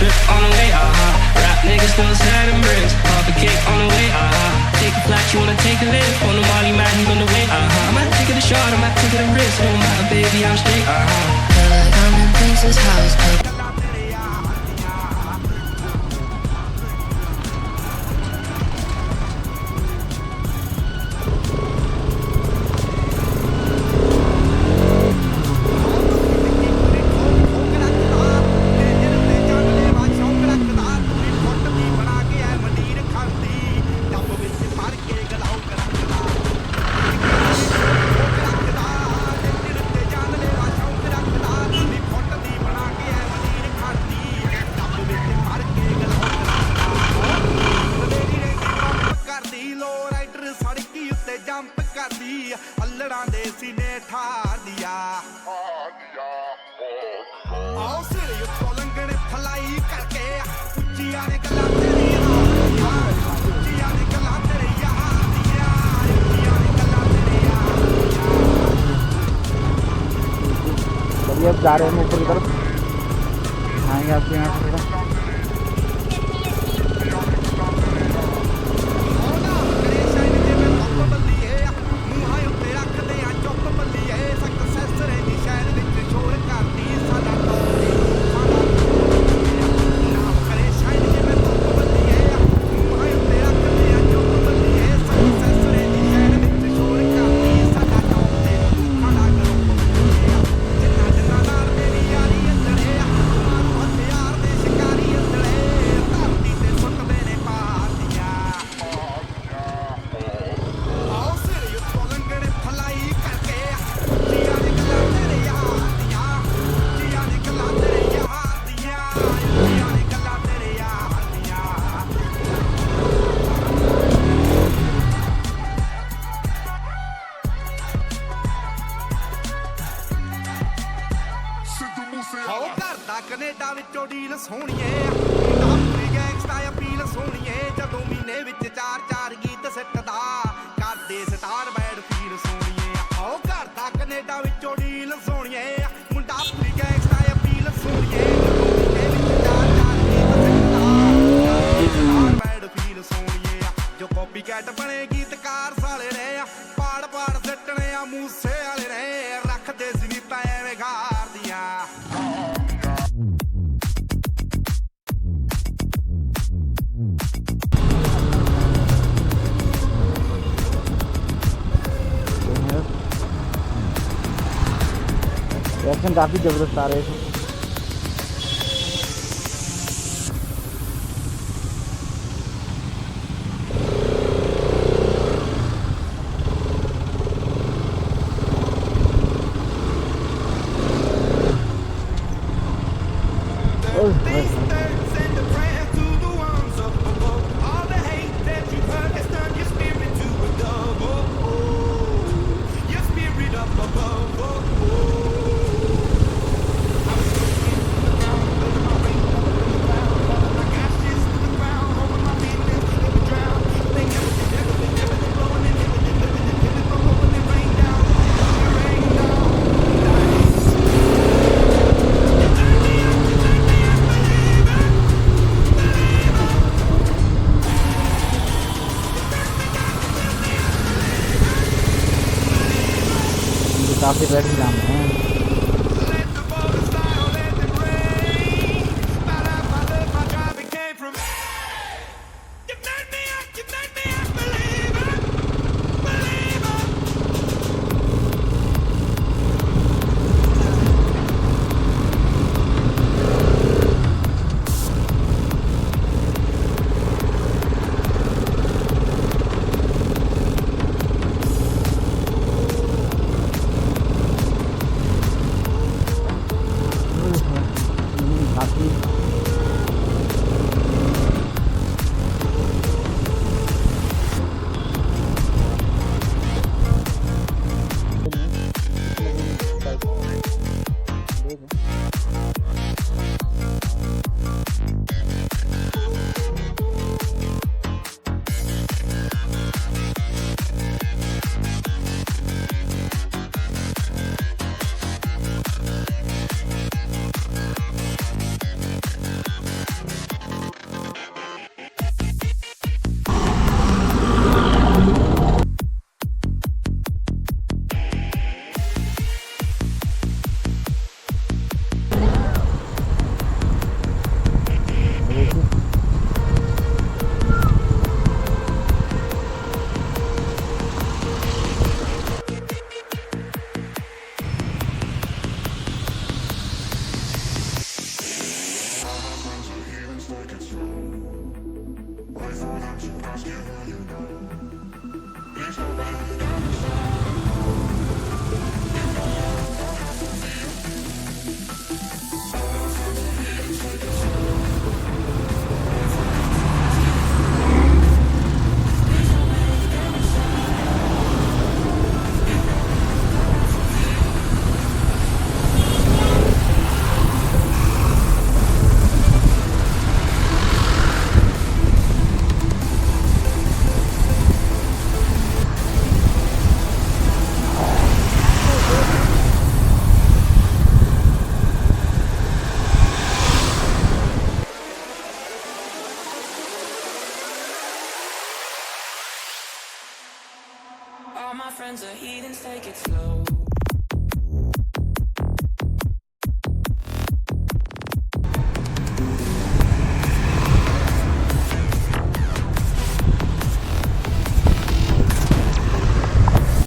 Drip on the way, rap niggas still selling bricks. Pop a cake on the way, take a flight, you wanna take a lift. On the Molly man, he's on the way, I might take it a shot, I might take it a risk. No matter, baby, I'm straight, Feel like I'm in Prince's house, अब जा रहे हैं ऊपर की तरफ, आएंगे आपके यहाँ से थोड़ा। ਕੈਨੇਡਾ ਵਿੱਚੋਂ ਡੀਲ ਸੋਹਣੀਏ ਪੂਰੀ ਗੈਂਗਸਟਾ ਅਪੀਲ ਸੋਹਣੀਏ ਜਦੋਂ ਮਹੀਨੇ ਵਿੱਚ 4-4 ਗੀਤ ਸਿੱਟਦਾ ਕਰਦੇ ਸਟਾਰ ਬੈਡ ਫੀਲ ਸੋਹਣੀਏ ਆਓ ਘਰ ਦਾ ਕੈਨੇਡਾ ਵਿੱਚੋਂ ਡੀਲ ਸੋਹਣੀਏ ਮੁੰਡਾ ਪੂਰੀ ਗੈਂਗਸਟਾ ਅਪੀਲ ਸੋਹਣੀਏ ਜਦੋਂ ਮਹੀਨੇ ਵਿੱਚ 4-4 ਗੀਤ ਸਿੱਟਦਾ ਸਟਾਰ ਬੈਡ ਫੀਲ ਸੋਹਣੀਏ ਜੋ ਕਾਪੀ ਕੈਟ ਬਣੇ ਗੀਤਕਾਰ ਸਾਲੇ ਨੇ ਪਾੜ ਪਾੜ ਸਿੱਟਣੇ ਆ ਮੂਸੇ ਵਾਲੇ ਨੇ ਰੱਖਦੇ ਸੀ ਨੀ ਤਾਂ ਐਵੇਂ ਗਾਰਦੀਆਂ एक्शन काफ़ी ज़बरदस्त आ रहे हैं। काफ़ी रेड जाम है। All my friends are heathens, take it slow.